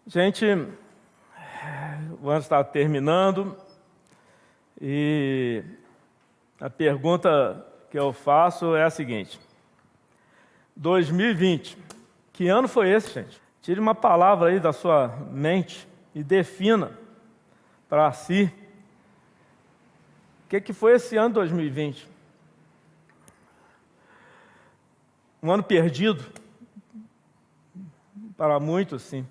Gente, o ano está terminando e a pergunta que eu faço é a seguinte: 2020, que ano foi esse, gente? Tire uma palavra aí da sua mente e defina para si o que foi esse ano 2020. Um ano perdido? Para muitos, sim.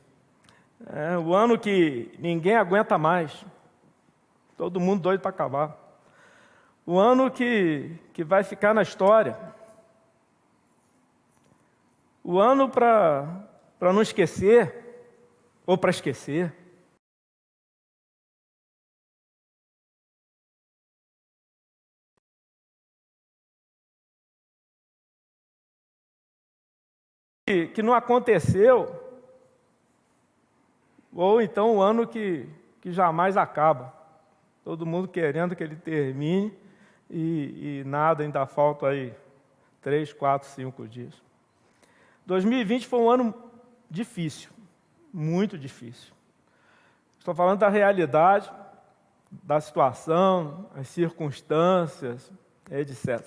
É o ano que ninguém aguenta mais. Todo mundo doido para acabar. O ano que vai ficar na história. O ano para não esquecer, ou para esquecer. Que não aconteceu, ou então o ano que jamais acaba. Todo mundo querendo que ele termine e nada, ainda falta aí 3, 4, 5 dias. 2020 foi um ano difícil, muito difícil. Estou falando da realidade, da situação, as circunstâncias, etc.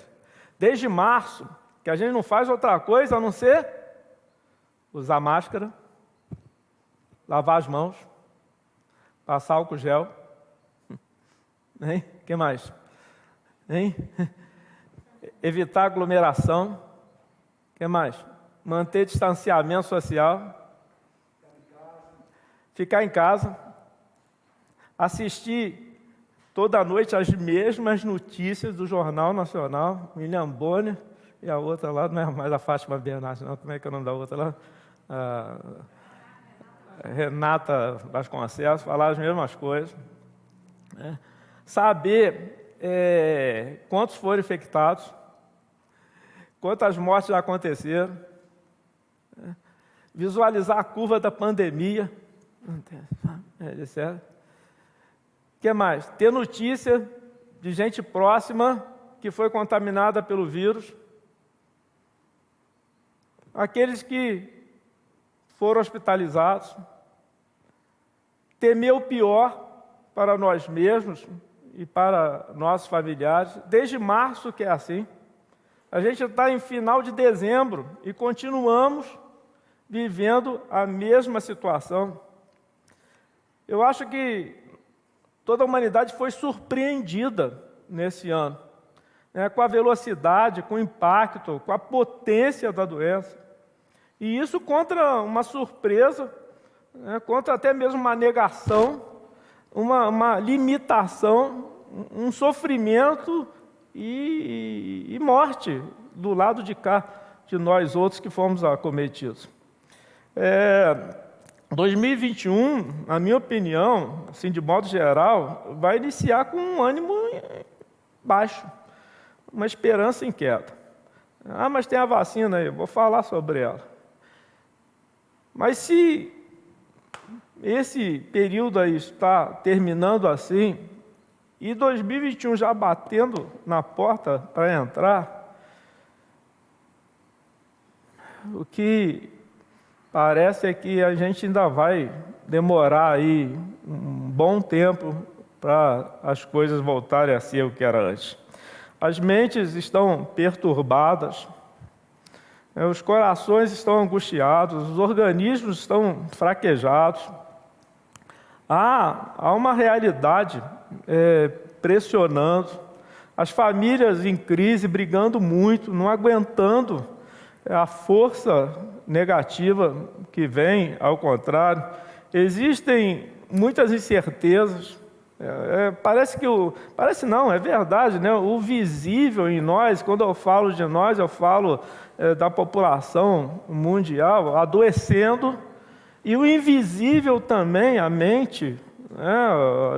Desde março, que a gente não faz outra coisa a não ser usar máscara, lavar as mãos, passar álcool gel. Hein? O que mais? Hein? Evitar aglomeração. O que mais? Manter distanciamento social. Ficar em casa. Assistir toda noite as mesmas notícias do Jornal Nacional. William Bonner e a outra lá, não é mais a Fátima Bernardes, não. Como é que é o nome da outra lá? Renata Vasconcelos, falar as mesmas coisas. Saber quantos foram infectados, quantas mortes já aconteceram, visualizar a curva da pandemia, etc. O que mais? Ter notícia de gente próxima que foi contaminada pelo vírus, aqueles que foram hospitalizados, temer o pior para nós mesmos e para nossos familiares. Desde março que é assim. A gente está em final de dezembro e continuamos vivendo a mesma situação. Eu acho que toda a humanidade foi surpreendida nesse ano, com a velocidade, com o impacto, com a potência da doença. E isso contra uma surpresa, contra até mesmo uma negação, uma limitação, um sofrimento e morte do lado de cá, de nós outros que fomos acometidos. 2021, na minha opinião, assim, de modo geral, vai iniciar com um ânimo baixo, uma esperança em queda. Mas tem a vacina aí, vou falar sobre ela. Mas se esse período aí está terminando assim, e 2021 já batendo na porta para entrar, o que parece é que a gente ainda vai demorar aí um bom tempo para as coisas voltarem a ser o que era antes. As mentes estão perturbadas, os corações estão angustiados, os organismos estão fraquejados. Há uma realidade pressionando, as famílias em crise, brigando muito, não aguentando a força negativa que vem, ao contrário. Existem muitas incertezas. Parece não, é verdade, né? O visível em nós, quando eu falo de nós, eu falo da população mundial adoecendo, e o invisível também, a mente,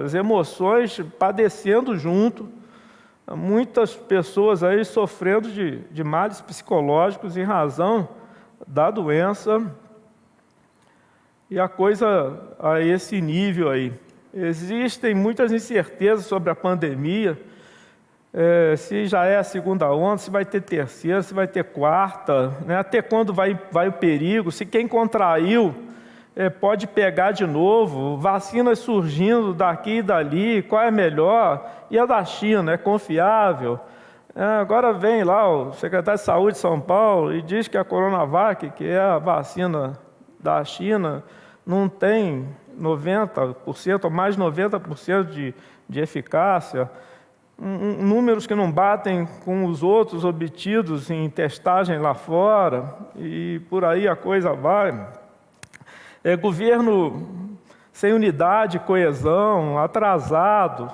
as emoções padecendo junto. Muitas pessoas aí sofrendo de males psicológicos em razão da doença, e a coisa a esse nível aí. Existem muitas incertezas sobre a pandemia, se já é a segunda onda, se vai ter terceira, se vai ter quarta, até quando vai o perigo, se quem contraiu pode pegar de novo, vacinas surgindo daqui e dali, qual é a melhor? E a da China, é confiável? Agora vem lá o secretário de Saúde de São Paulo e diz que a Coronavac, que é a vacina da China, não tem 90% ou mais 90% de eficácia, números que não batem com os outros obtidos em testagem lá fora, e por aí a coisa vai. Governo sem unidade, coesão, atrasado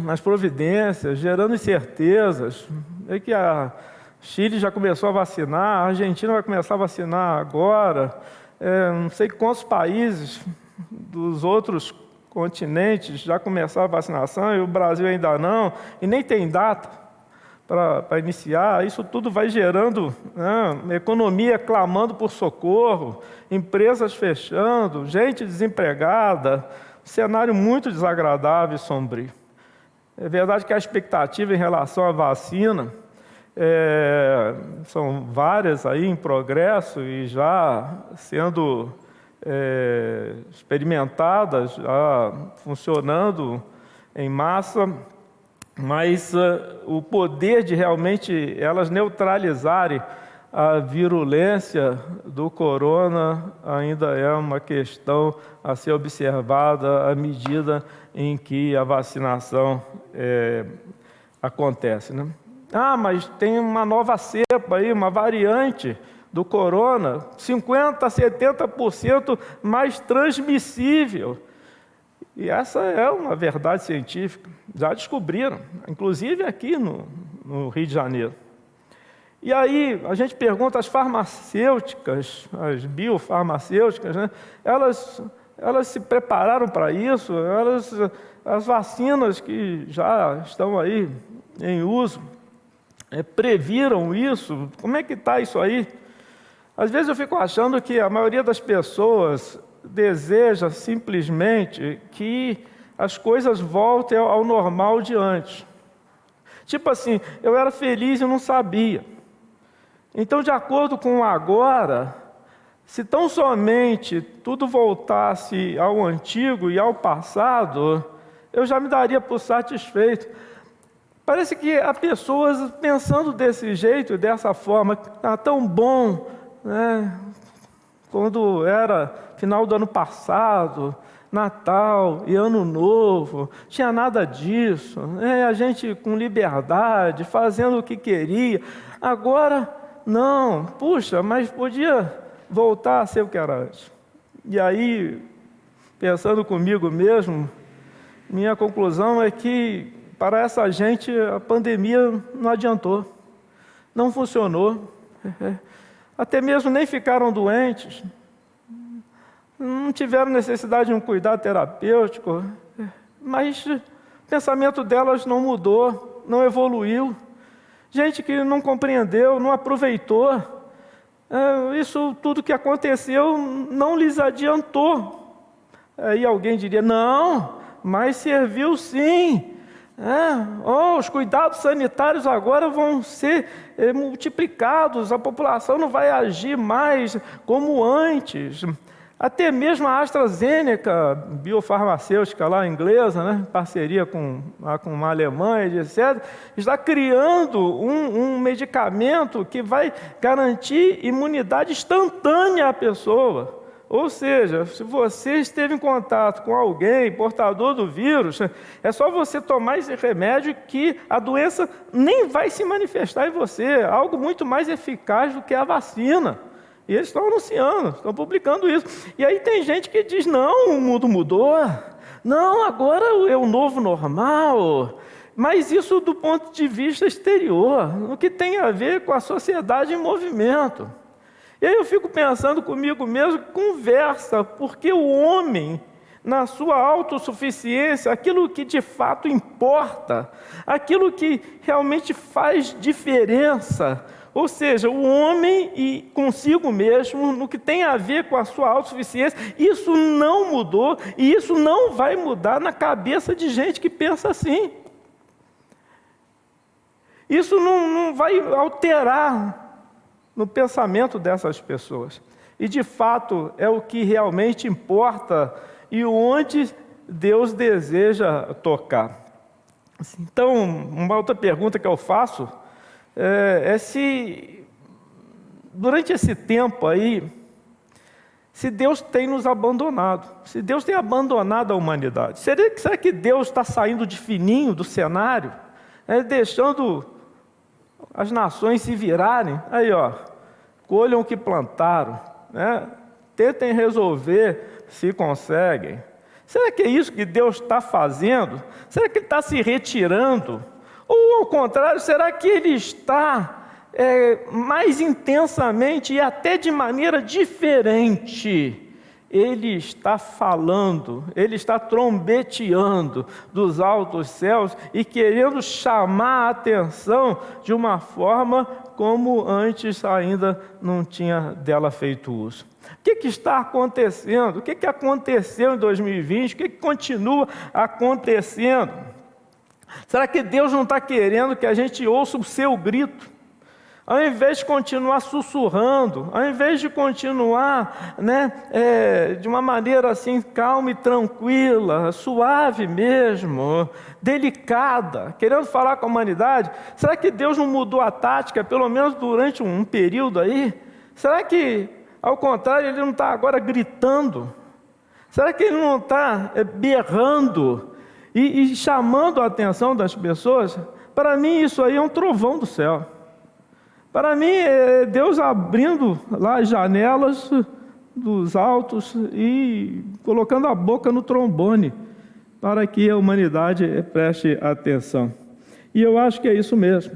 nas providências, gerando incertezas. É que a Chile já começou a vacinar, a Argentina vai começar a vacinar agora, não sei quantos países dos outros continentes já começaram a vacinação e o Brasil ainda não, e nem tem data para iniciar. Isso tudo vai gerando economia clamando por socorro, empresas fechando, gente desempregada, um cenário muito desagradável e sombrio. É verdade que a expectativa em relação à vacina são várias aí em progresso e já sendo experimentadas, já funcionando em massa, mas o poder de realmente elas neutralizarem a virulência do corona ainda é uma questão a ser observada à medida em que a vacinação acontece, né? Mas tem uma nova cepa aí, uma variante do corona, 50% a 70% mais transmissível. E essa é uma verdade científica, já descobriram, inclusive aqui no Rio de Janeiro. E aí a gente pergunta, as farmacêuticas, as biofarmacêuticas, né, elas se prepararam para isso? As vacinas que já estão aí em uso, previram isso? Como é que está isso aí? Às vezes eu fico achando que a maioria das pessoas deseja simplesmente que as coisas voltem ao normal de antes. Tipo assim, eu era feliz e não sabia. Então, de acordo com o agora, se tão somente tudo voltasse ao antigo e ao passado, eu já me daria por satisfeito. Parece que há pessoas pensando desse jeito, dessa forma, tão bom, né? Quando era final do ano passado, Natal e Ano Novo, tinha nada disso, a gente com liberdade, fazendo o que queria. Agora, não, puxa, mas podia voltar a ser o que era antes. E aí, pensando comigo mesmo, minha conclusão é que para essa gente a pandemia não adiantou, não funcionou. Até mesmo nem ficaram doentes, não tiveram necessidade de um cuidado terapêutico, mas o pensamento delas não mudou, não evoluiu. Gente que não compreendeu, não aproveitou, isso tudo que aconteceu não lhes adiantou. Aí alguém diria, não, mas serviu sim. Os cuidados sanitários agora vão ser multiplicados, a população não vai agir mais como antes. Até mesmo a AstraZeneca, biofarmacêutica lá inglesa, né, parceria com uma Alemanha, etc., está criando um medicamento que vai garantir imunidade instantânea à pessoa. Ou seja, se você esteve em contato com alguém portador do vírus, é só você tomar esse remédio que a doença nem vai se manifestar em você, algo muito mais eficaz do que a vacina. E eles estão anunciando, estão publicando isso. E aí tem gente que diz, não, o mundo mudou, não, agora é o novo normal. Mas isso do ponto de vista exterior, no que tem a ver com a sociedade em movimento. E aí eu fico pensando comigo mesmo, conversa, porque o homem, na sua autossuficiência, aquilo que de fato importa, aquilo que realmente faz diferença, ou seja, o homem e consigo mesmo, no que tem a ver com a sua autossuficiência, isso não mudou e isso não vai mudar na cabeça de gente que pensa assim. Isso não vai alterar no pensamento dessas pessoas. e de fato é o que realmente importa e onde Deus deseja tocar. Então, uma outra pergunta que eu faço é se, durante esse tempo aí, se Deus tem nos abandonado, se Deus tem abandonado a humanidade. Será que Deus está saindo de fininho do cenário, deixando as nações se virarem? Aí, colham o que plantaram, tentem resolver se conseguem. Será que é isso que Deus está fazendo? Será que Ele está se retirando? Ou, ao contrário, será que Ele está mais intensamente e até de maneira diferente? Ele está falando, Ele está trombeteando dos altos céus e querendo chamar a atenção de uma forma como antes ainda não tinha dela feito uso. O que está acontecendo? O que aconteceu em 2020? O que continua acontecendo? Será que Deus não está querendo que a gente ouça o seu grito? Ao invés de continuar sussurrando, ao invés de continuar de uma maneira assim calma e tranquila, suave mesmo, delicada, querendo falar com a humanidade, será que Deus não mudou a tática, pelo menos durante um período aí? Será que, ao contrário, Ele não está agora gritando? Será que Ele não está berrando e chamando a atenção das pessoas? Para mim isso aí é um trovão do céu. Para mim, é Deus abrindo lá as janelas dos altos e colocando a boca no trombone para que a humanidade preste atenção. E eu acho que é isso mesmo.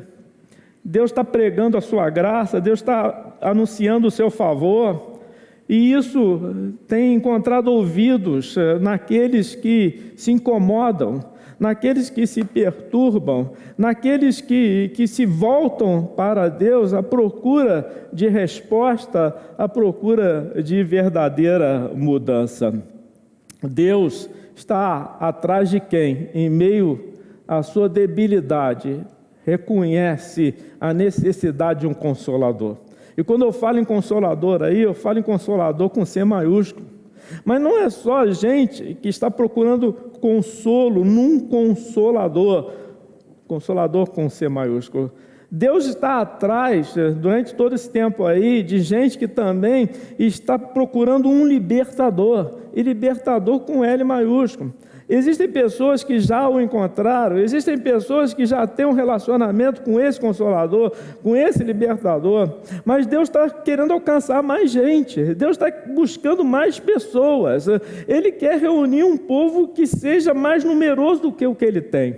Deus está pregando a sua graça, Deus está anunciando o seu favor, e isso tem encontrado ouvidos naqueles que se incomodam, naqueles que se perturbam, naqueles que se voltam para Deus à procura de resposta, à procura de verdadeira mudança. Deus está atrás de quem, em meio à sua debilidade, reconhece a necessidade de um consolador. E quando eu falo em consolador aí, eu falo em consolador com C maiúsculo. Mas não é só a gente que está procurando consolo num consolador com C maiúsculo. Deus está atrás, durante todo esse tempo aí, de gente que também está procurando um libertador, e libertador com L maiúsculo. Existem pessoas que já o encontraram, existem pessoas que já têm um relacionamento com esse Consolador, com esse Libertador, mas Deus está querendo alcançar mais gente, Deus está buscando mais pessoas, Ele quer reunir um povo que seja mais numeroso do que o que Ele tem.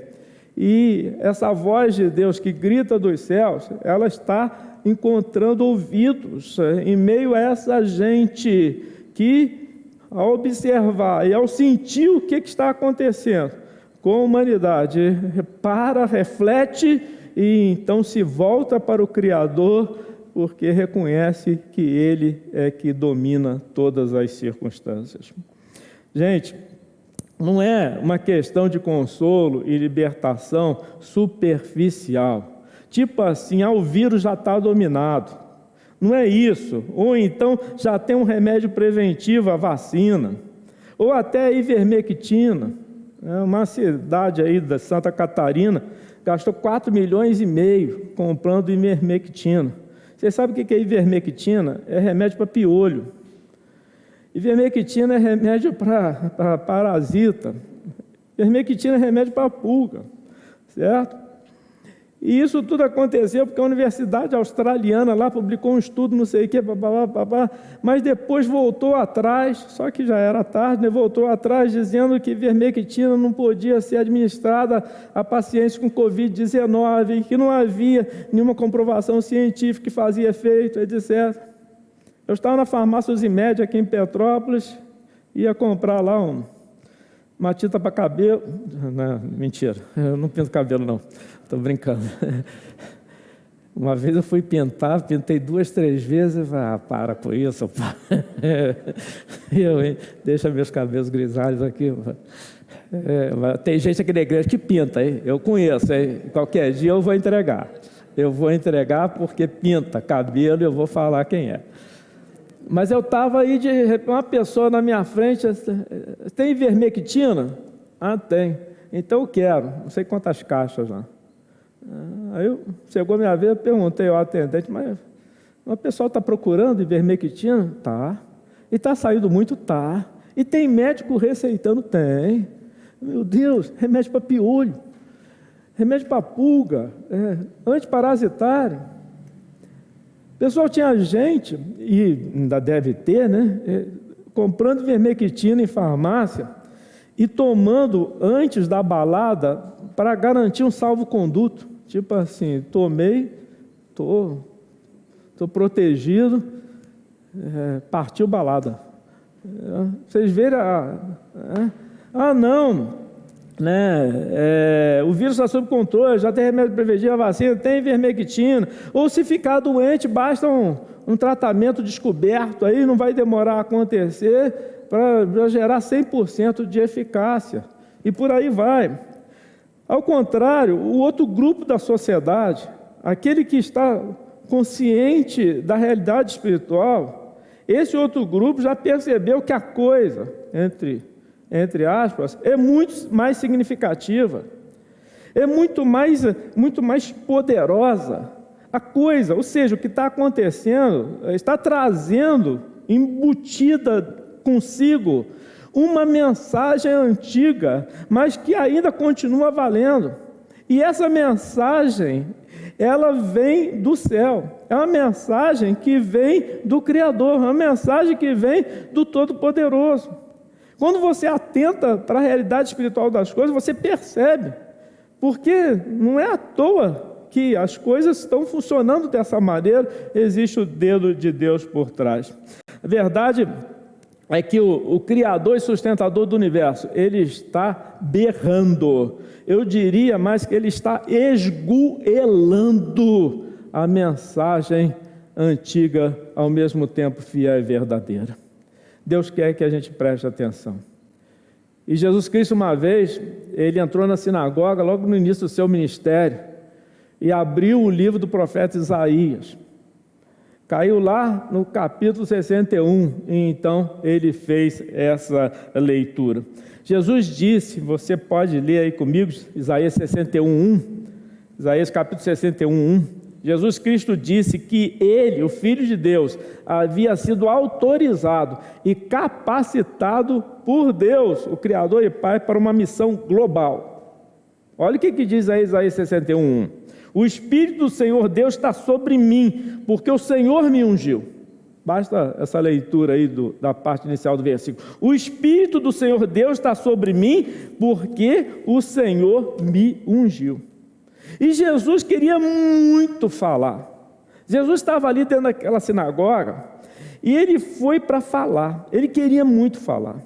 E essa voz de Deus que grita dos céus, ela está encontrando ouvidos em meio a essa gente que, ao observar e ao sentir o que está acontecendo com a humanidade, para, reflete e então se volta para o Criador, porque reconhece que Ele é que domina todas as circunstâncias. Gente, não é uma questão de consolo e libertação superficial, tipo assim, o vírus já está dominado. Não é isso. Ou então já tem um remédio preventivo, a vacina, ou até a ivermectina. Uma cidade aí da Santa Catarina gastou 4,5 milhões comprando ivermectina. Vocês sabem o que é ivermectina? É remédio para piolho. Ivermectina é remédio para parasita. Ivermectina é remédio para pulga, certo? E isso tudo aconteceu porque a Universidade Australiana lá publicou um estudo, não sei o que, mas depois voltou atrás, só que já era tarde, voltou atrás dizendo que ivermectina não podia ser administrada a pacientes com Covid-19, que não havia nenhuma comprovação científica que fazia efeito, etc. Eu estava na farmácia Uzimed aqui em Petrópolis, ia comprar lá uma tinta para cabelo. Não, mentira, eu não pinto cabelo não, estou brincando. Uma vez eu fui pintar, pintei 2, 3 vezes, e falei, para com isso, pá. Deixa meus cabelos grisalhos aqui. Tem gente aqui na igreja que pinta, hein? Eu conheço, hein? Qualquer dia eu vou entregar. Eu vou entregar porque pinta cabelo e eu vou falar quem é. Mas eu estava aí, de repente, uma pessoa na minha frente, tem ivermectina? Ah, tem. Então eu quero, não sei quantas caixas já. Aí chegou a minha vez, eu perguntei ao atendente, mas o pessoal está procurando ivermectina? Tá. E está saindo muito? Tá. E tem médico receitando? Tem. Meu Deus, remédio para piolho, remédio para pulga, antiparasitário. Pessoal, tinha gente, e ainda deve ter, né, comprando ivermectina em farmácia e tomando antes da balada para garantir um salvo-conduto. Tipo assim, tomei, estou protegido, partiu balada. Vocês verem não, né? O vírus está sob controle, já tem remédio preventivo, a vacina, tem ivermectina. Ou se ficar doente, basta um tratamento descoberto, aí não vai demorar a acontecer para gerar 100% de eficácia. E por aí vai. Ao contrário, o outro grupo da sociedade, aquele que está consciente da realidade espiritual, esse outro grupo já percebeu que a coisa, entre aspas, é muito mais significativa, é muito mais poderosa. A coisa, ou seja, o que está acontecendo, está trazendo embutida consigo uma mensagem antiga, mas que ainda continua valendo. E essa mensagem, ela vem do céu. É uma mensagem que vem do Criador, uma mensagem que vem do Todo-Poderoso. Quando você atenta para a realidade espiritual das coisas, você percebe, porque não é à toa que as coisas estão funcionando dessa maneira, existe o dedo de Deus por trás. A verdade é que o Criador e sustentador do universo, ele está berrando, eu diria mais que ele está esgoelando a mensagem antiga, ao mesmo tempo fiel e verdadeira. Deus quer que a gente preste atenção. E Jesus Cristo, uma vez, ele entrou na sinagoga, logo no início do seu ministério, e abriu o livro do profeta Isaías. Caiu lá no capítulo 61, e então ele fez essa leitura. Jesus disse, você pode ler aí comigo, Isaías 61:1, Isaías capítulo 61:1. Jesus Cristo disse que ele, o Filho de Deus, havia sido autorizado e capacitado por Deus, o Criador e Pai, para uma missão global. Olha o que diz aí Isaías 61:1. O Espírito do Senhor Deus está sobre mim, porque o Senhor me ungiu. Basta essa leitura aí da parte inicial do versículo. O Espírito do Senhor Deus está sobre mim, porque o Senhor me ungiu. E Jesus queria muito falar. Jesus estava ali dentro daquela sinagoga, e ele foi para falar. Ele queria muito falar.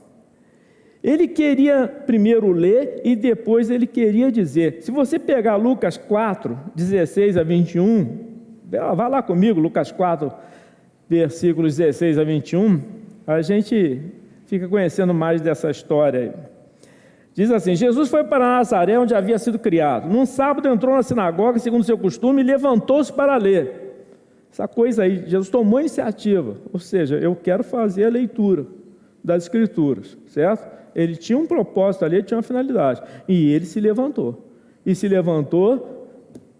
Ele queria primeiro ler e depois ele queria dizer. Se você pegar Lucas 4, 16 a 21, vai lá comigo, Lucas 4, versículos 16 a 21, a gente fica conhecendo mais dessa história aí. Diz assim, Jesus foi para Nazaré, onde havia sido criado. Num sábado entrou na sinagoga, segundo seu costume, e levantou-se para ler. Essa coisa aí, Jesus tomou a iniciativa, ou seja, eu quero fazer a leitura das Escrituras, certo? Ele tinha um propósito ali, ele tinha uma finalidade, e ele se levantou. E se levantou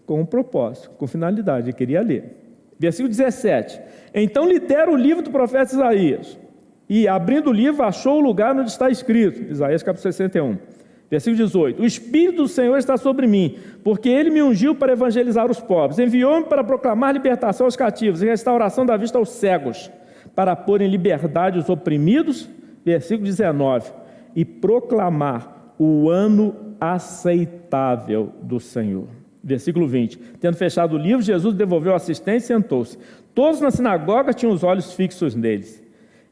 com um propósito, com finalidade, ele queria ler. Versículo 17. Então lhe deram o livro do profeta Isaías, e abrindo o livro, achou o lugar onde está escrito, Isaías capítulo 61. Versículo 18. O Espírito do Senhor está sobre mim, porque Ele me ungiu para evangelizar os pobres, enviou-me para proclamar libertação aos cativos e restauração da vista aos cegos, para pôr em liberdade os oprimidos, versículo 19, e proclamar o ano aceitável do Senhor. Versículo 20. Tendo fechado o livro, Jesus devolveu a assistência e sentou-se. Todos na sinagoga tinham os olhos fixos neles.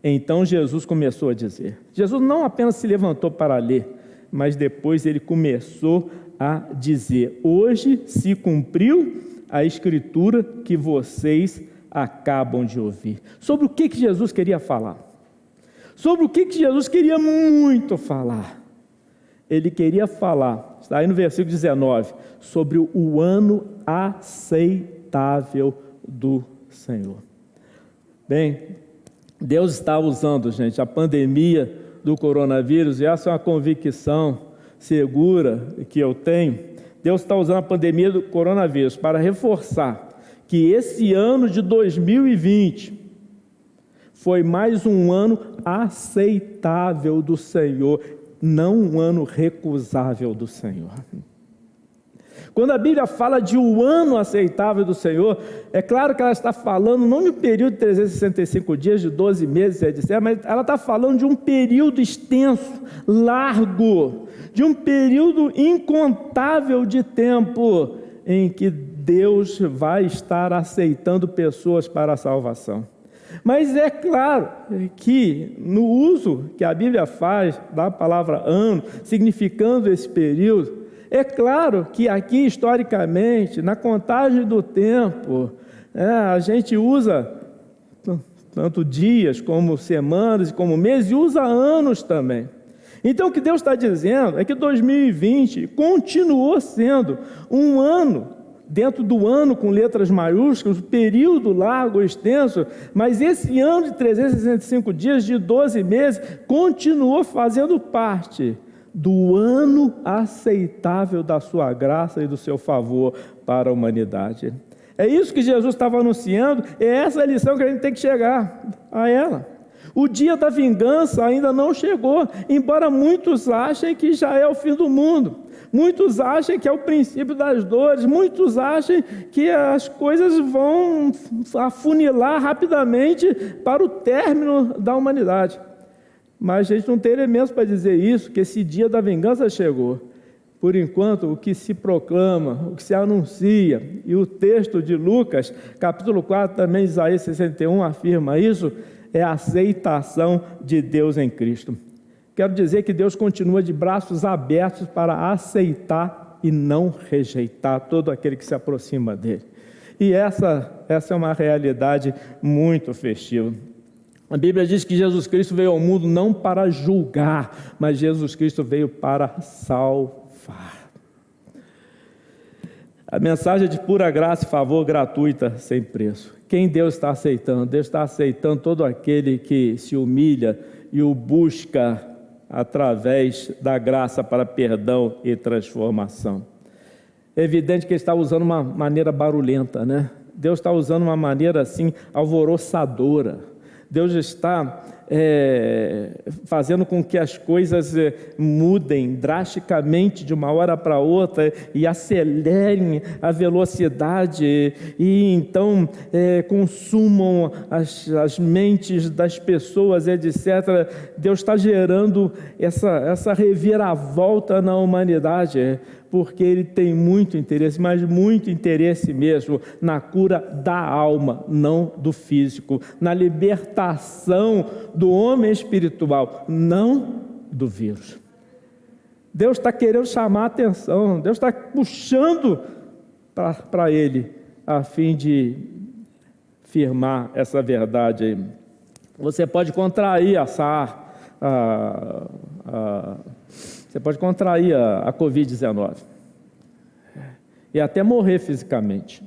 Então Jesus começou a dizer. Jesus não apenas se levantou para ler, mas depois ele começou a dizer: hoje se cumpriu a escritura que vocês acabam de ouvir. Sobre o que Jesus queria falar? Sobre o que Jesus queria muito falar? Ele queria falar, está aí no versículo 19, sobre o ano aceitável do Senhor. Bem, Deus está usando, gente, a pandemia do coronavírus, e essa é uma convicção segura que eu tenho. Deus está usando a pandemia do coronavírus para reforçar que esse ano de 2020 foi mais um ano aceitável do Senhor, não um ano recusável do Senhor. Quando a Bíblia fala de um ano aceitável do Senhor, é claro que ela está falando não de um período de 365 dias, de 12 meses, etc., mas ela está falando de um período extenso, largo, de um período incontável de tempo em que Deus vai estar aceitando pessoas para a salvação. Mas é claro que no uso que a Bíblia faz da palavra ano, significando esse período, é claro que aqui, historicamente, na contagem do tempo, a gente usa tanto dias, como semanas, como meses, e usa anos também. Então, o que Deus está dizendo é que 2020 continuou sendo um ano, dentro do ano com letras maiúsculas, período largo, extenso, mas esse ano de 365 dias, de 12 meses, continuou fazendo parte do ano aceitável da sua graça e do seu favor para a humanidade. É isso que Jesus estava anunciando, é essa a lição que a gente tem que chegar a ela. O dia da vingança ainda não chegou, embora muitos achem que já é o fim do mundo. Muitos acham que é o princípio das dores, muitos acham que as coisas vão afunilar rapidamente para o término da humanidade. Mas a gente não tem elementos para dizer isso, que esse dia da vingança chegou. Por enquanto, o que se proclama, o que se anuncia, e o texto de Lucas, capítulo 4, também Isaías 61 afirma isso, é a aceitação de Deus em Cristo. Quero dizer que Deus continua de braços abertos para aceitar e não rejeitar todo aquele que se aproxima dele. E essa é uma realidade muito festiva. A Bíblia diz que Jesus Cristo veio ao mundo não para julgar, mas Jesus Cristo veio para salvar. A mensagem de pura graça e favor gratuita, sem preço. Quem Deus está aceitando? Deus está aceitando todo aquele que se humilha e o busca através da graça para perdão e transformação. É evidente que ele está usando uma maneira barulhenta, né? Deus está usando uma maneira assim alvoroçadora. Deus está fazendo com que as coisas mudem drasticamente de uma hora para outra e acelerem a velocidade e então consumam as mentes das pessoas, etc. Deus está gerando essa reviravolta na humanidade, porque Ele tem muito interesse, mas muito interesse mesmo, na cura da alma, não do físico, na libertação do homem espiritual, não do vírus. Deus está querendo chamar a atenção, Deus está puxando para Ele, a fim de firmar essa verdade aí. Você pode contrair a Covid-19 e até morrer fisicamente.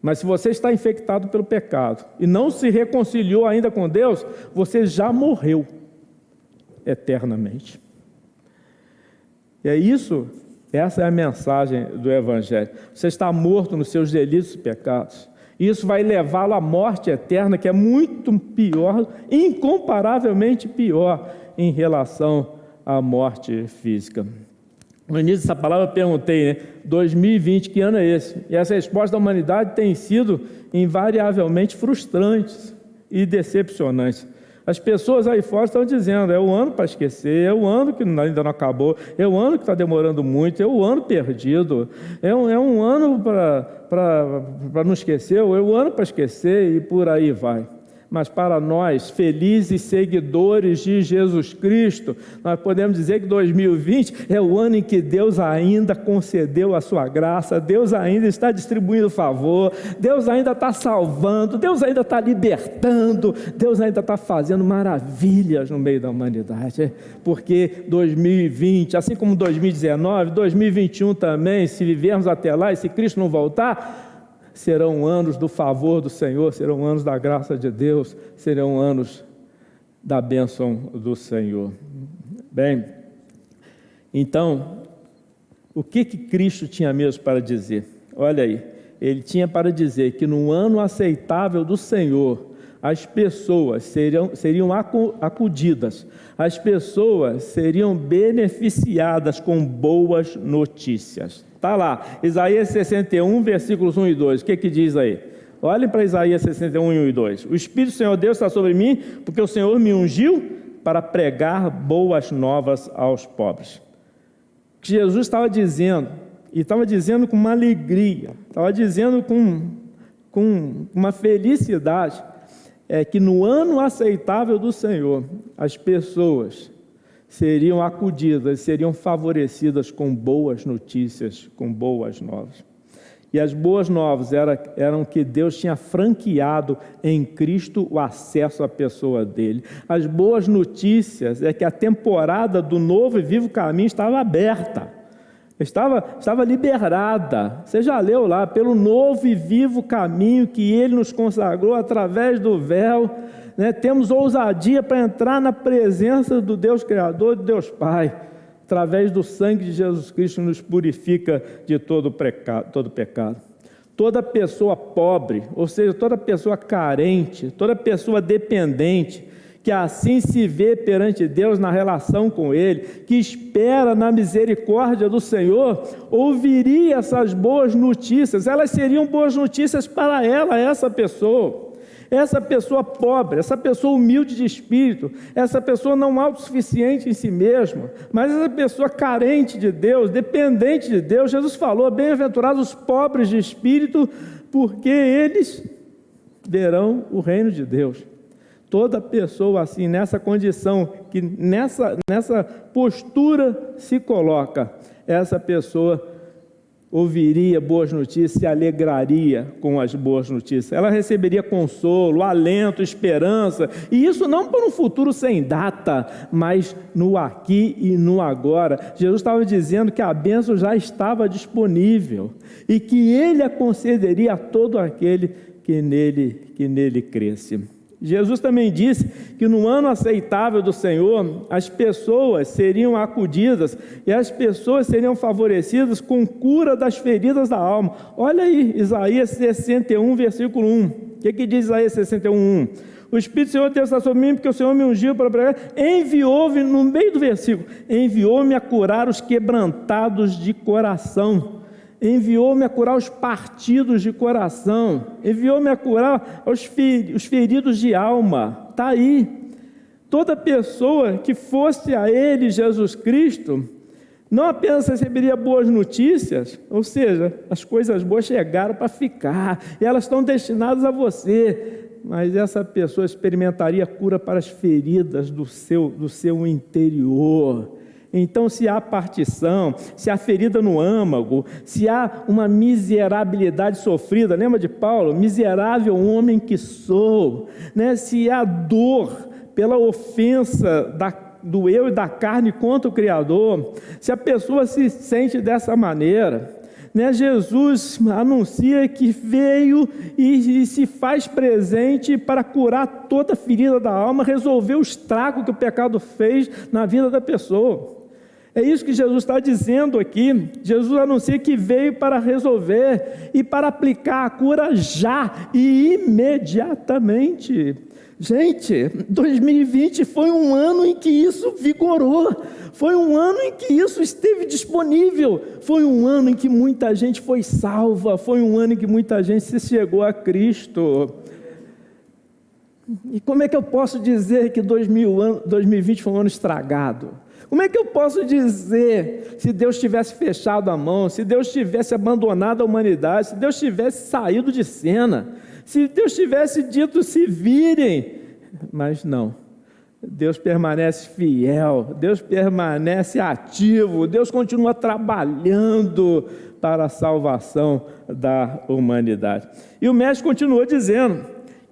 Mas se você está infectado pelo pecado e não se reconciliou ainda com Deus, você já morreu eternamente. E essa é a mensagem do Evangelho. Você está morto nos seus delitos e pecados. Isso vai levá-lo à morte eterna, que é muito pior, incomparavelmente pior, em relação à morte física. No início dessa palavra eu perguntei, 2020, que ano é esse? E essa resposta da humanidade tem sido invariavelmente frustrantes e decepcionantes. As pessoas aí fora estão dizendo, é o ano para esquecer, é o ano que ainda não acabou, é o ano que está demorando muito, é o ano perdido, é um ano para não esquecer, é o ano para esquecer e por aí vai. Mas para nós, felizes seguidores de Jesus Cristo, nós podemos dizer que 2020 é o ano em que Deus ainda concedeu a sua graça, Deus ainda está distribuindo favor, Deus ainda está salvando, Deus ainda está libertando, Deus ainda está fazendo maravilhas no meio da humanidade. Porque 2020, assim como 2019, 2021 também, se vivermos até lá e se Cristo não voltar, serão anos do favor do Senhor, serão anos da graça de Deus, serão anos da bênção do Senhor. Bem, então, o que Cristo tinha mesmo para dizer? Olha aí, ele tinha para dizer que no ano aceitável do Senhor, as pessoas seriam acudidas, as pessoas seriam beneficiadas com boas notícias. Está lá, Isaías 61, versículos 1 e 2, o que diz aí? Olhem para Isaías 61, 1 e 2. O Espírito do Senhor Deus está sobre mim, porque o Senhor me ungiu para pregar boas novas aos pobres. O que Jesus estava dizendo, e estava dizendo com uma alegria, estava dizendo com uma felicidade, é que no ano aceitável do Senhor, as pessoas seriam acudidas, seriam favorecidas com boas notícias, com boas novas. E as boas novas eram que Deus tinha franqueado em Cristo o acesso à pessoa dele. As boas notícias é que a temporada do novo e vivo caminho estava aberta, estava liberada. Você já leu lá, pelo novo e vivo caminho que ele nos consagrou através do véu, né? Temos ousadia para entrar na presença do Deus Criador, de Deus Pai. Através do sangue de Jesus Cristo nos purifica de todo pecado. Toda pessoa pobre, ou seja, toda pessoa carente, toda pessoa dependente, que assim se vê perante Deus na relação com Ele, que espera na misericórdia do Senhor, ouviria essas boas notícias. Elas seriam boas notícias para essa pessoa pobre, essa pessoa humilde de espírito, essa pessoa não autossuficiente em si mesma, mas essa pessoa carente de Deus, dependente de Deus. Jesus falou: bem-aventurados os pobres de espírito, porque eles verão o reino de Deus. Toda pessoa assim, nessa condição, que nessa postura se coloca, essa pessoa ouviria boas notícias, se alegraria com as boas notícias. Ela receberia consolo, alento, esperança, e isso não para um futuro sem data, mas no aqui e no agora. Jesus estava dizendo que a bênção já estava disponível e que Ele a concederia a todo aquele que nele cresce. Jesus também disse que no ano aceitável do Senhor, as pessoas seriam acudidas e as pessoas seriam favorecidas com cura das feridas da alma. Olha aí, Isaías 61, versículo 1. O que diz Isaías 61, 1? O Espírito do Senhor Deus está sobre mim, porque o Senhor me ungiu para pregar. Enviou-me, no meio do versículo, enviou-me a curar os quebrantados de coração. Enviou-me a curar os partidos de coração, enviou-me a curar os feridos de alma. Está aí. Toda pessoa que fosse a Ele, Jesus Cristo, não apenas receberia boas notícias, ou seja, as coisas boas chegaram para ficar, e elas estão destinadas a você, mas essa pessoa experimentaria cura para as feridas do seu interior. Então, se há partição, se há ferida no âmago, se há uma miserabilidade sofrida, lembra de Paulo? Miserável homem que sou, né? Se há dor pela ofensa do eu e da carne contra o Criador, se a pessoa se sente dessa maneira, né? Jesus anuncia que veio e se faz presente para curar toda a ferida da alma, resolver o estrago que o pecado fez na vida da pessoa. É isso que Jesus está dizendo aqui. Jesus anuncia que veio para resolver e para aplicar a cura já e imediatamente. Gente, 2020 foi um ano em que isso vigorou, foi um ano em que isso esteve disponível, foi um ano em que muita gente foi salva, foi um ano em que muita gente se chegou a Cristo. E como é que eu posso dizer que 2020 foi um ano estragado? Como é que eu posso dizer se Deus tivesse fechado a mão, se Deus tivesse abandonado a humanidade, se Deus tivesse saído de cena, se Deus tivesse dito se virem? Mas não, Deus permanece fiel, Deus permanece ativo, Deus continua trabalhando para a salvação da humanidade. E o mestre continuou dizendo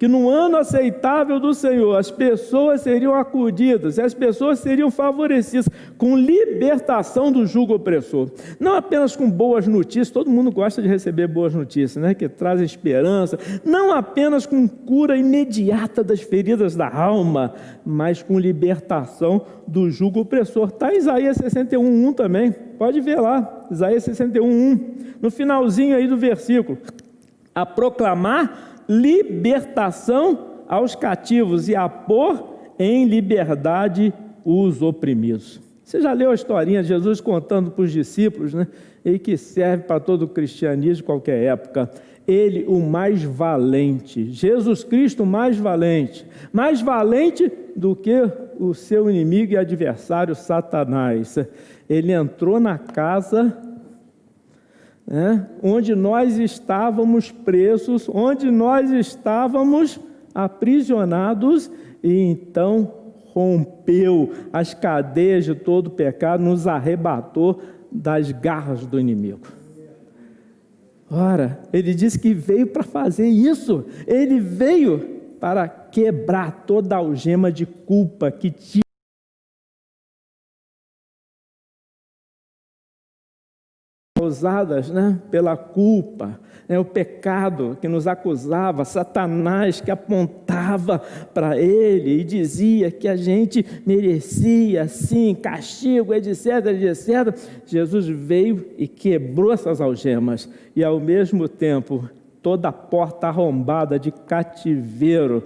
que no ano aceitável do Senhor as pessoas seriam acudidas, as pessoas seriam favorecidas com libertação do jugo opressor. Não apenas com boas notícias, todo mundo gosta de receber boas notícias, né? Que trazem esperança. Não apenas com cura imediata das feridas da alma, mas com libertação do jugo opressor. Está em Isaías 61:1 também, pode ver lá, Isaías 61:1, no finalzinho aí do versículo. A proclamar libertação aos cativos e a pôr em liberdade os oprimidos. Você já leu a historinha de Jesus contando para os discípulos, né? E que serve para todo o cristianismo de qualquer época. Ele, o mais valente, Jesus Cristo mais valente do que o seu inimigo e adversário Satanás. Ele entrou na casa onde nós estávamos presos, onde nós estávamos aprisionados, e então rompeu as cadeias de todo o pecado, nos arrebatou das garras do inimigo. Ora, ele disse que veio para fazer isso, ele veio para quebrar toda a algema de culpa que tinha causadas, pela culpa, o pecado que nos acusava, Satanás que apontava para ele e dizia que a gente merecia, sim, castigo, etc, etc. Jesus veio e quebrou essas algemas e, ao mesmo tempo, toda a porta arrombada de cativeiro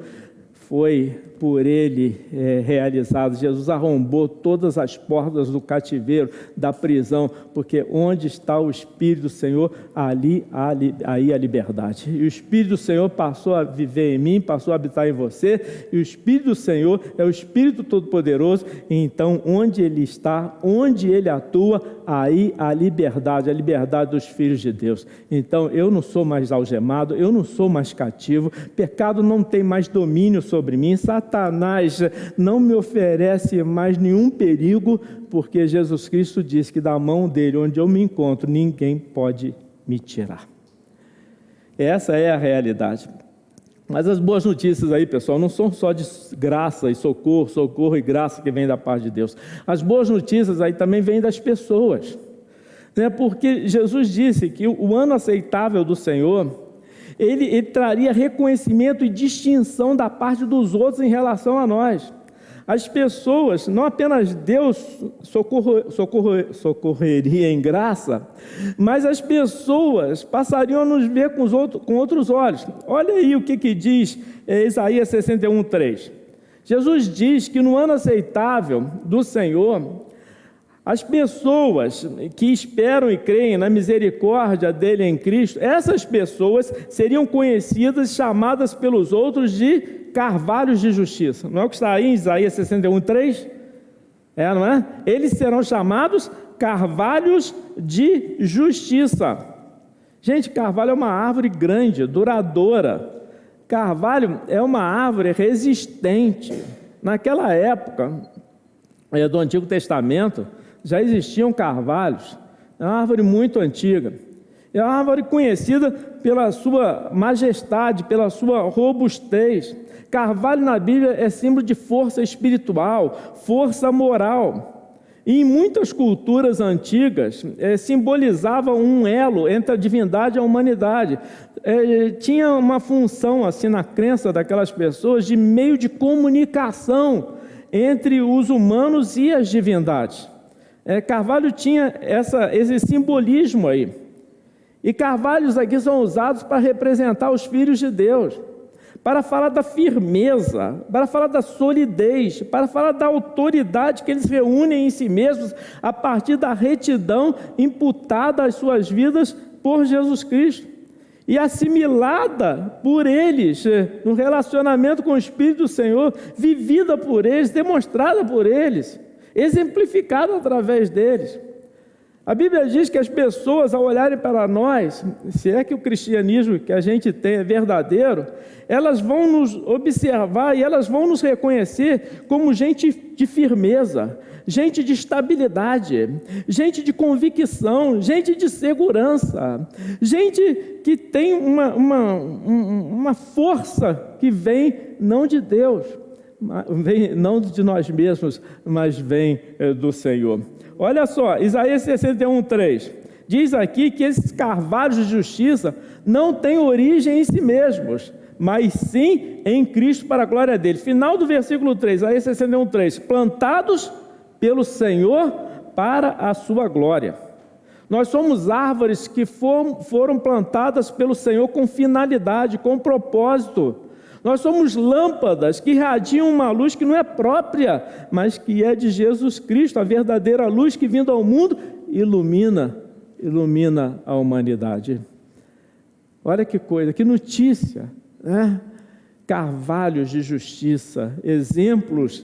foi por ele realizado. Jesus arrombou todas as portas do cativeiro, da prisão, porque onde está o Espírito do Senhor, aí a liberdade. E o Espírito do Senhor passou a viver em mim, passou a habitar em você, e o Espírito do Senhor é o Espírito Todo-Poderoso, e então onde ele está, onde ele atua, aí a liberdade dos filhos de Deus. Então eu não sou mais algemado, eu não sou mais cativo, pecado não tem mais domínio sobre mim, Satanás não me oferece mais nenhum perigo, porque Jesus Cristo diz que da mão dele, onde eu me encontro, ninguém pode me tirar. Essa é a realidade. Mas as boas notícias aí, pessoal, não são só de graça e socorro e graça que vem da parte de Deus. As boas notícias aí também vêm das pessoas, porque Jesus disse que o ano aceitável do Senhor, ele traria reconhecimento e distinção da parte dos outros em relação a nós. As pessoas, não apenas Deus socorreria em graça, mas as pessoas passariam a nos ver com outros olhos. Olha aí o que diz Isaías 61:3. Jesus diz que no ano aceitável do Senhor, as pessoas que esperam e creem na misericórdia dele em Cristo, essas pessoas seriam conhecidas, chamadas pelos outros de carvalhos de justiça. Não é o que está aí em Isaías 61:3? Não é? Eles serão chamados carvalhos de justiça. Gente, carvalho é uma árvore grande, duradoura. Carvalho é uma árvore resistente. Naquela época do Antigo Testamento, já existiam carvalhos. É uma árvore muito antiga. É uma árvore conhecida pela sua majestade, pela sua robustez. Carvalho na Bíblia é símbolo de força espiritual, força moral. E em muitas culturas antigas, simbolizava um elo entre a divindade e a humanidade. Tinha uma função, assim, na crença daquelas pessoas, de meio de comunicação entre os humanos e as divindades. Carvalho tinha esse simbolismo aí. E carvalhos aqui são usados para representar os filhos de Deus, para falar da firmeza, para falar da solidez, para falar da autoridade que eles reúnem em si mesmos a partir da retidão imputada às suas vidas por Jesus Cristo e assimilada por eles no relacionamento com o Espírito do Senhor, vivida por eles, demonstrada por eles, exemplificada através deles. A Bíblia diz que as pessoas, ao olharem para nós, se é que o cristianismo que a gente tem é verdadeiro, elas vão nos observar e elas vão nos reconhecer como gente de firmeza, gente de estabilidade, gente de convicção, gente de segurança, gente que tem uma força que vem não de Deus, não de nós mesmos, mas vem do Senhor. Olha só, Isaías 61:3, diz aqui que esses carvalhos de justiça não têm origem em si mesmos, mas sim em Cristo para a glória dele. Final do versículo 3, Isaías 61:3, plantados pelo Senhor para a sua glória. Nós somos árvores que foram plantadas pelo Senhor com finalidade, com propósito. Nós somos lâmpadas que irradiam uma luz que não é própria, mas que é de Jesus Cristo, a verdadeira luz que, vindo ao mundo, ilumina a humanidade. Olha que coisa, que notícia, né? Carvalhos de justiça, exemplos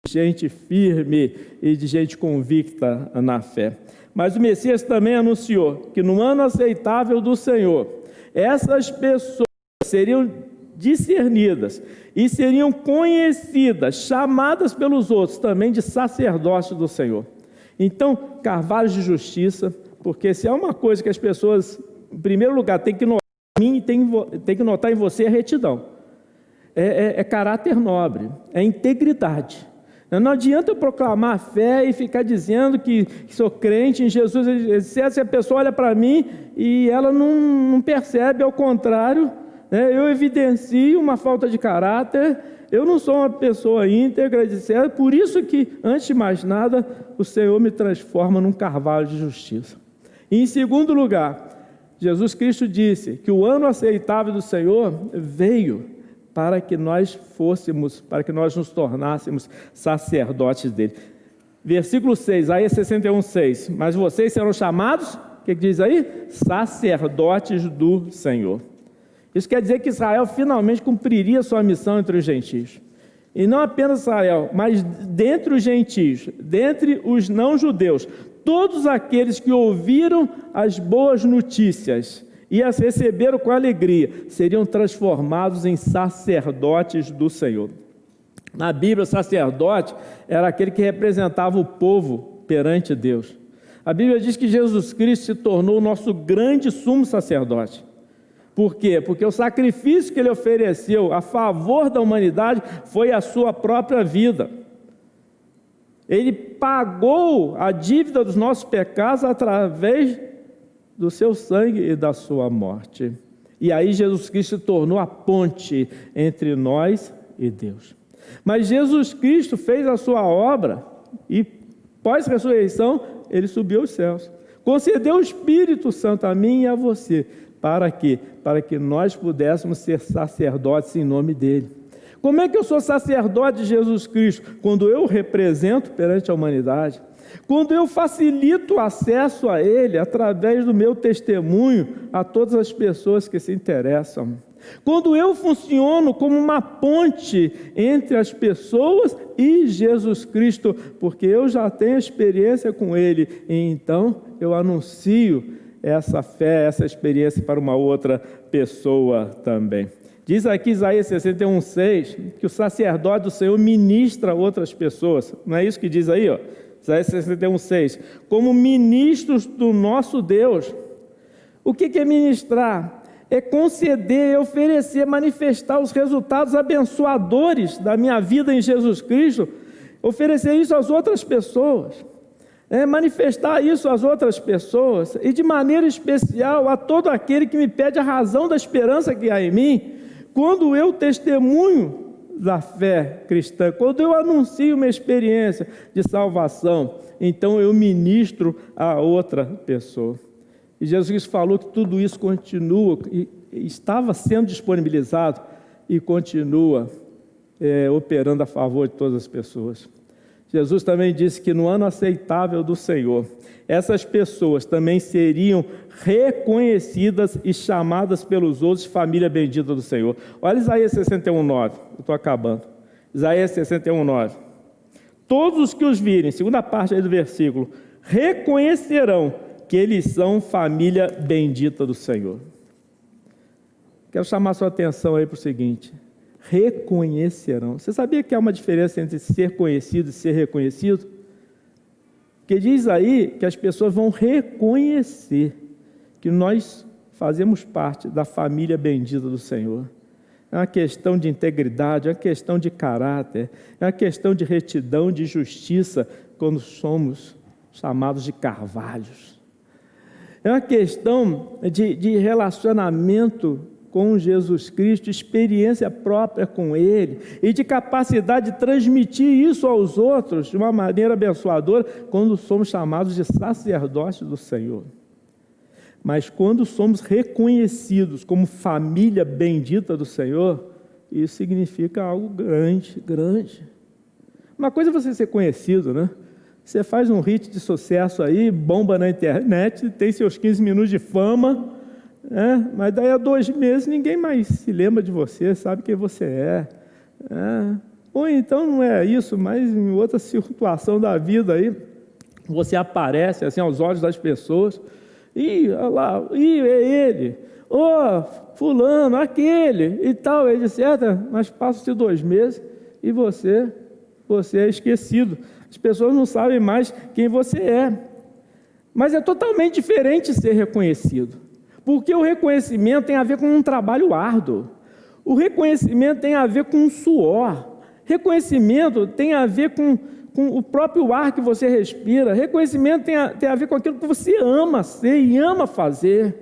de gente firme e de gente convicta na fé. Mas o Messias também anunciou que no ano aceitável do Senhor, essas pessoas seriam discernidas e seriam conhecidas, chamadas pelos outros também de sacerdotes do Senhor. Então, carvalhos de justiça, porque se há uma coisa que as pessoas, em primeiro lugar, têm que notar em mim e tem que notar em você é retidão, é caráter nobre, é integridade. Não adianta eu proclamar a fé e ficar dizendo que sou crente em Jesus. Se a pessoa olha para mim e ela não percebe, ao contrário, eu evidencio uma falta de caráter, eu não sou uma pessoa íntegra, etc. Por isso que, antes de mais nada, o Senhor me transforma num carvalho de justiça. E, em segundo lugar, Jesus Cristo disse que o ano aceitável do Senhor veio para que nós nos tornássemos sacerdotes dele. Versículo 6, aí 61:6, mas vocês serão chamados, o que diz aí? Sacerdotes do Senhor. Isso quer dizer que Israel finalmente cumpriria sua missão entre os gentios. E não apenas Israel, mas dentre os gentios, dentre os não-judeus, todos aqueles que ouviram as boas notícias e as receberam com alegria, seriam transformados em sacerdotes do Senhor. Na Bíblia, o sacerdote era aquele que representava o povo perante Deus. A Bíblia diz que Jesus Cristo se tornou o nosso grande sumo sacerdote. Por quê? Porque o sacrifício que ele ofereceu a favor da humanidade foi a sua própria vida. Ele pagou a dívida dos nossos pecados através do seu sangue e da sua morte. E aí Jesus Cristo se tornou a ponte entre nós e Deus. Mas Jesus Cristo fez a sua obra e, pós-ressurreição, ele subiu aos céus. Concedeu o Espírito Santo a mim e a você. Para quê? Para que nós pudéssemos ser sacerdotes em nome dele. Como é que eu sou sacerdote de Jesus Cristo? Quando eu represento perante a humanidade, quando eu facilito o acesso a ele através do meu testemunho a todas as pessoas que se interessam, quando eu funciono como uma ponte entre as pessoas e Jesus Cristo, porque eu já tenho experiência com ele, e então eu anuncio essa fé, essa experiência para uma outra pessoa também. Diz aqui Isaías 61:6 que o sacerdote do Senhor ministra a outras pessoas. Não é isso que diz aí, ó? Isaías 61:6. Como ministros do nosso Deus. O que é ministrar? É conceder, oferecer, manifestar os resultados abençoadores da minha vida em Jesus Cristo, oferecer isso às outras pessoas. Manifestar isso às outras pessoas e de maneira especial a todo aquele que me pede a razão da esperança que há em mim. Quando eu testemunho da fé cristã, quando eu anuncio uma experiência de salvação, então eu ministro a outra pessoa. E Jesus Cristo falou que tudo isso continua, e estava sendo disponibilizado e continua operando a favor de todas as pessoas. Jesus também disse que no ano aceitável do Senhor, essas pessoas também seriam reconhecidas e chamadas pelos outros de família bendita do Senhor. Olha Isaías 61:9, eu estou acabando. Isaías 61:9. Todos os que os virem, segunda parte aí do versículo, reconhecerão que eles são família bendita do Senhor. Quero chamar sua atenção aí para o seguinte: reconhecerão. Você sabia que há uma diferença entre ser conhecido e ser reconhecido? Porque diz aí que as pessoas vão reconhecer que nós fazemos parte da família bendita do Senhor. É uma questão de integridade, é uma questão de caráter, é uma questão de retidão, de justiça, quando somos chamados de carvalhos. É uma questão de relacionamento com Jesus Cristo, experiência própria com Ele, e de capacidade de transmitir isso aos outros de uma maneira abençoadora, quando somos chamados de sacerdotes do Senhor. Mas quando somos reconhecidos como família bendita do Senhor, isso significa algo grande, grande. Uma coisa é você ser conhecido, né? Você faz um hit de sucesso aí, bomba na internet, tem seus 15 minutos de fama, mas daí a 2 meses ninguém mais se lembra de você, sabe quem você é. Ou então não é isso, mas em outra situação da vida aí, você aparece assim aos olhos das pessoas, olha lá, é ele, fulano, aquele e tal, etc. Mas passam-se 2 meses e você é esquecido. As pessoas não sabem mais quem você é. Mas é totalmente diferente ser reconhecido. Porque o reconhecimento tem a ver com um trabalho árduo. O reconhecimento tem a ver com um suor. Reconhecimento tem a ver com o próprio ar que você respira. Reconhecimento tem a ver com aquilo que você ama ser e ama fazer.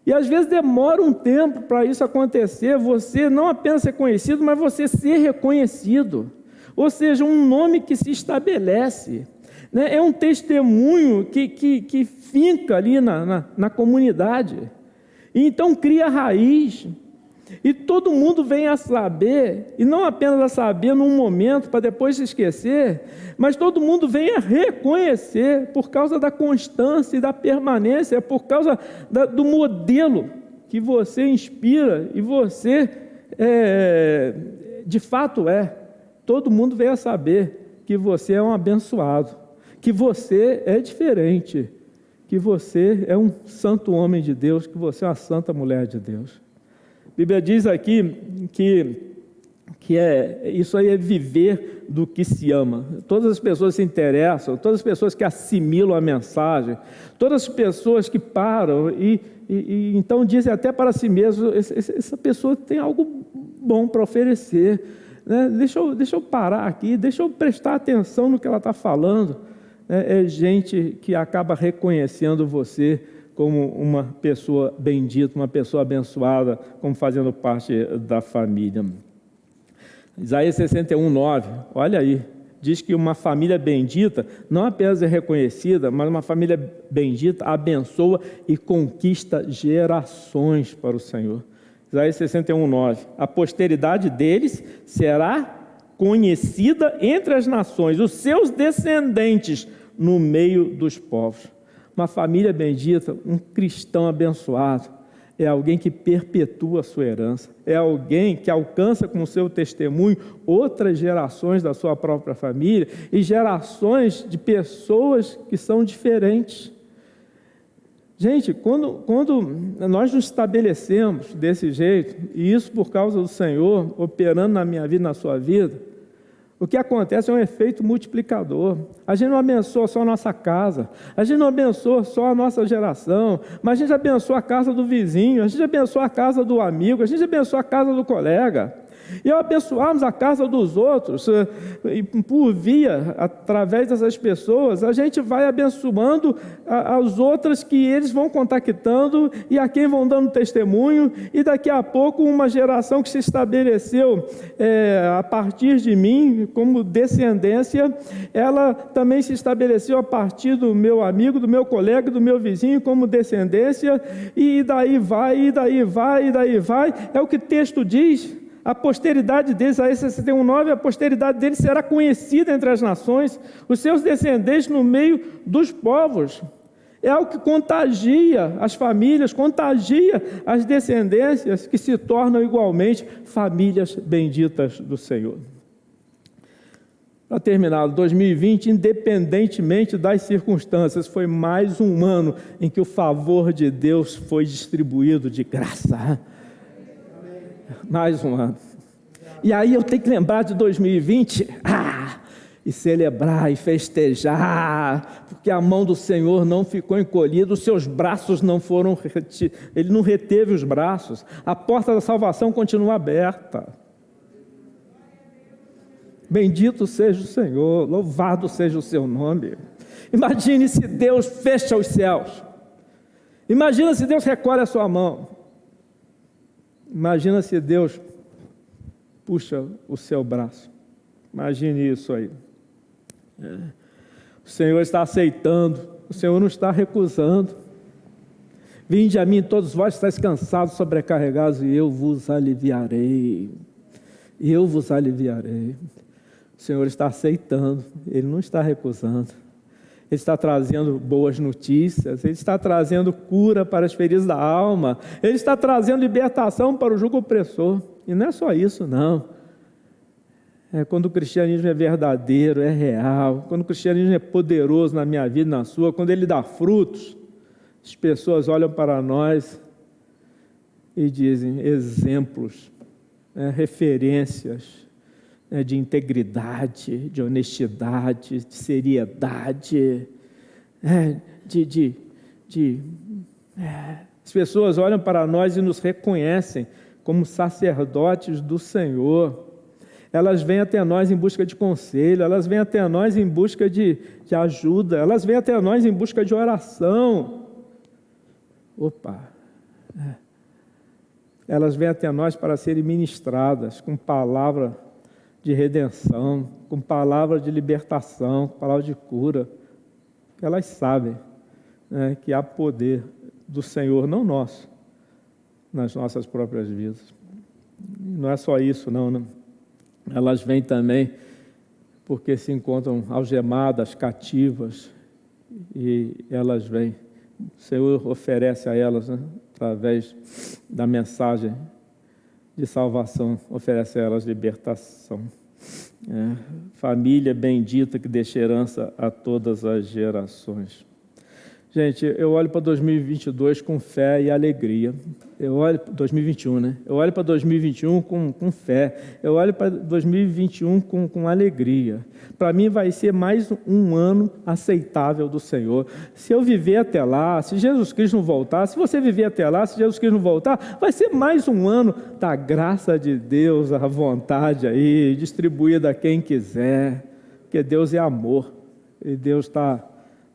E às vezes demora um tempo para isso acontecer, você não apenas ser conhecido, mas você ser reconhecido. Ou seja, um nome que se estabelece. É um testemunho que finca ali na comunidade. E então cria raiz. E todo mundo vem a saber, e não apenas a saber num momento para depois se esquecer, mas todo mundo vem a reconhecer por causa da constância e da permanência, por causa do modelo que você inspira e você de fato é. Todo mundo vem a saber que você é um abençoado, que você é diferente, que você é um santo homem de Deus, que você é uma santa mulher de Deus. A Bíblia diz aqui que isso aí é viver do que se ama. Todas as pessoas se interessam, todas as pessoas que assimilam a mensagem, todas as pessoas que param e então dizem até para si mesmo, essa pessoa tem algo bom para oferecer, né? Deixa eu parar aqui, deixa eu prestar atenção no que ela está falando. É gente que acaba reconhecendo você como uma pessoa bendita, uma pessoa abençoada, como fazendo parte da família. Isaías 61:9, olha aí, diz que uma família bendita não apenas é reconhecida, mas uma família bendita abençoa e conquista gerações para o Senhor. Isaías 61:9, a posteridade deles será conhecida entre as nações, os seus descendentes no meio dos povos. Uma família bendita, um cristão abençoado, é alguém que perpetua a sua herança, é alguém que alcança com o seu testemunho outras gerações da sua própria família e gerações de pessoas que são diferentes. Gente, quando nós nos estabelecemos desse jeito, e isso por causa do Senhor operando na minha vida e na sua vida, o que acontece é um efeito multiplicador. A gente não abençoa só a nossa casa, a gente não abençoa só a nossa geração, mas a gente abençoa a casa do vizinho, a gente abençoa a casa do amigo, a gente abençoa a casa do colega. E ao abençoarmos a casa dos outros, e por via, através dessas pessoas, a gente vai abençoando as outras que eles vão contactando e a quem vão dando testemunho, e daqui a pouco uma geração que se estabeleceu a partir de mim, como descendência, ela também se estabeleceu a partir do meu amigo, do meu colega, do meu vizinho, como descendência, e daí vai, e daí vai, e daí vai. É o que o texto diz. A posteridade deles, Isaías 61:9, a posteridade deles será conhecida entre as nações, os seus descendentes no meio dos povos. É algo que contagia as famílias, contagia as descendências, que se tornam igualmente famílias benditas do Senhor. Para terminar, 2020, independentemente das circunstâncias, foi mais um ano em que o favor de Deus foi distribuído de graça. Mais um ano. E aí eu tenho que lembrar de 2020, e celebrar e festejar, porque a mão do Senhor não ficou encolhida, os seus braços não foram, Ele não reteve os braços, a porta da salvação continua aberta. Bendito seja o Senhor, louvado seja o seu nome. Imagine se Deus fecha os céus, imagina se Deus recolhe a sua mão, imagina se Deus puxa o seu braço, imagine isso aí. O Senhor está aceitando, o Senhor não está recusando. Vinde a mim todos vós que estáis cansados, sobrecarregados, e eu vos aliviarei. Eu vos aliviarei. O Senhor está aceitando, Ele não está recusando. Ele está trazendo boas notícias, Ele está trazendo cura para as feridas da alma, Ele está trazendo libertação para o jugo opressor. E não é só isso, não. Quando o cristianismo é verdadeiro, é real, quando o cristianismo é poderoso na minha vida e na sua, quando ele dá frutos, as pessoas olham para nós e dizem exemplos, referências de integridade, de honestidade, de seriedade, as pessoas olham para nós e nos reconhecem como sacerdotes do Senhor. Elas vêm até nós em busca de conselho, elas vêm até nós em busca de ajuda, elas vêm até nós em busca de oração. Elas vêm até nós para serem ministradas com palavra de redenção, com palavra de libertação, com palavra de cura. Elas sabem que há poder do Senhor, não nosso, nas nossas próprias vidas. Não é só isso, não. Elas vêm também porque se encontram algemadas, cativas, e elas vêm. O Senhor oferece a elas, através da mensagem de salvação, oferece a elas libertação. Família bendita que deixa herança a todas as gerações. Gente, eu olho para 2022 com fé e alegria. Eu olho para 2021, né? Eu olho para 2021 com fé. Eu olho para 2021 com alegria. Para mim vai ser mais um ano aceitável do Senhor. Se eu viver até lá, se Jesus Cristo não voltar, se você viver até lá, se Jesus Cristo não voltar, vai ser mais um ano da graça de Deus, a vontade aí, distribuída a quem quiser. Porque Deus é amor. E Deus está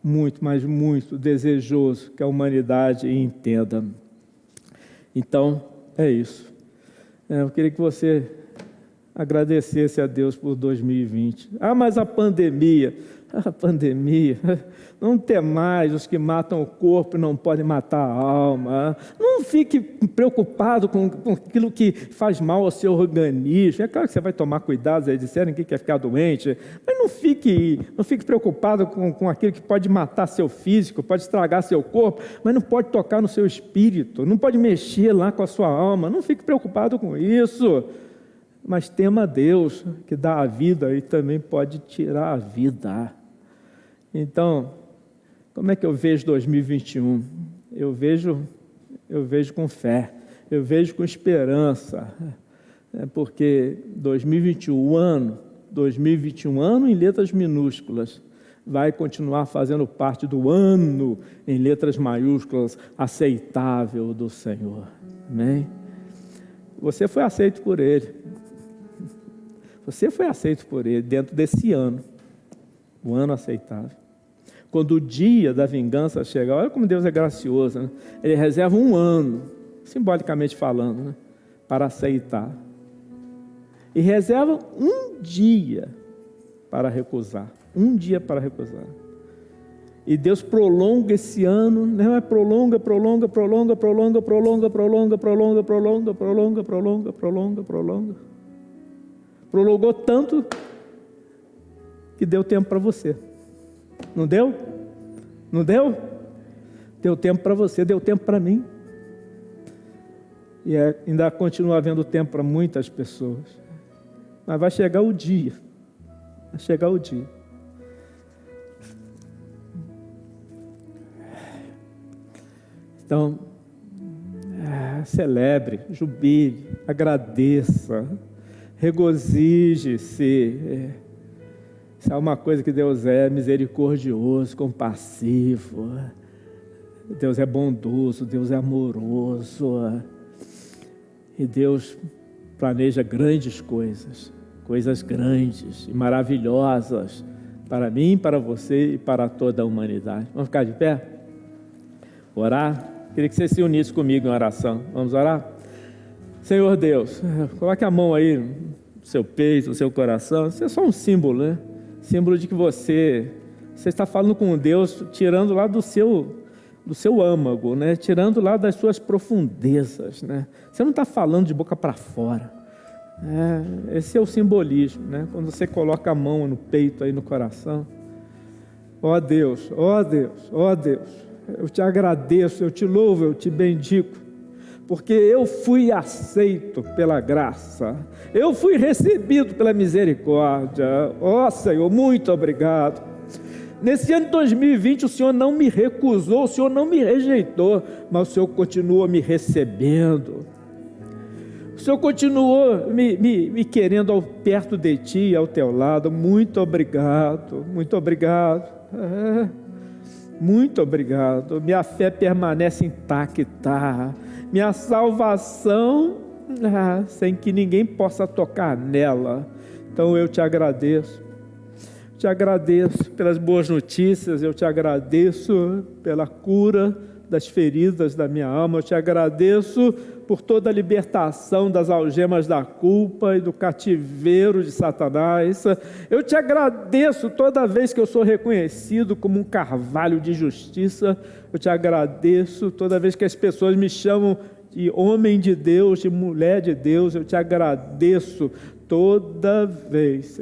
muito, mas muito desejoso que a humanidade entenda. Então, é isso. Eu queria que você agradecesse a Deus por 2020. Mas a pandemia, não tem mais os que matam o corpo e não podem matar a alma. Não fique preocupado com aquilo que faz mal ao seu organismo. É claro que você vai tomar cuidado, eles disseram que quer ficar doente, mas não fique preocupado com aquilo que pode matar seu físico, pode estragar seu corpo, mas não pode tocar no seu espírito, não pode mexer lá com a sua alma. Não fique preocupado com isso. Mas tema a Deus, que dá a vida e também pode tirar a vida. Então, como é que eu vejo 2021? Eu vejo com fé, eu vejo com esperança, porque 2021 ano em letras minúsculas, vai continuar fazendo parte do ano em letras maiúsculas, aceitável do Senhor. Amém? Você foi aceito por Ele. Você foi aceito por Ele dentro desse ano, o ano aceitável. Quando o dia da vingança chegar, olha como Deus é gracioso, né? Ele reserva um ano, simbolicamente falando, né? Para aceitar. E reserva um dia para recusar. Um dia para recusar. E Deus prolonga esse ano, né? prolonga. Prolongou tanto que deu tempo para você. Não deu? Não deu? Deu tempo para você, deu tempo para mim. E ainda continua havendo tempo para muitas pessoas. Mas vai chegar o dia Vai chegar o dia. Então, celebre, jubile, agradeça, regozije-se. Se há uma coisa que Deus é misericordioso, compassivo, Deus é bondoso, Deus é amoroso, e Deus planeja grandes coisas, coisas grandes e maravilhosas para mim, para você e para toda a humanidade. Vamos ficar de pé? Orar? Queria que você se unisse comigo em oração. Vamos orar? Senhor Deus, coloque a mão aí no seu peito, no seu coração. Isso é só um símbolo, né? Símbolo de que você está falando com Deus, tirando lá do seu âmago, né? Tirando lá das suas profundezas, né? Você não está falando de boca para fora. Esse é o simbolismo, né? Quando você coloca a mão no peito, aí no coração. Ó Deus, ó Deus, ó Deus, eu te agradeço, eu te louvo, eu te bendigo, porque eu fui aceito pela graça, eu fui recebido pela misericórdia. Ó Senhor, muito obrigado. Nesse ano de 2020 o Senhor não me recusou, o Senhor não me rejeitou, mas o Senhor continuou me recebendo. O Senhor continuou me querendo perto de Ti, ao Teu lado. Muito obrigado, muito obrigado. Muito obrigado. Minha fé permanece intacta. Minha salvação, sem que ninguém possa tocar nela. Então eu te agradeço. Te agradeço pelas boas notícias. Eu te agradeço pela cura das feridas da minha alma. Eu te agradeço por toda a libertação das algemas da culpa e do cativeiro de Satanás. Eu te agradeço toda vez que eu sou reconhecido como um carvalho de justiça. Eu te agradeço toda vez que as pessoas me chamam de homem de Deus, de mulher de Deus. Eu te agradeço toda vez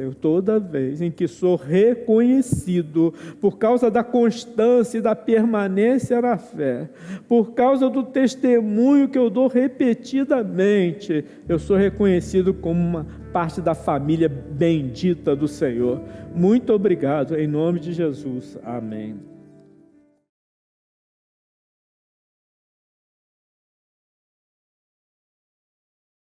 em que sou reconhecido por causa da constância e da permanência na fé, por causa do testemunho que eu dou repetidamente, eu sou reconhecido como uma parte da família bendita do Senhor. Muito obrigado, em nome de Jesus. Amém.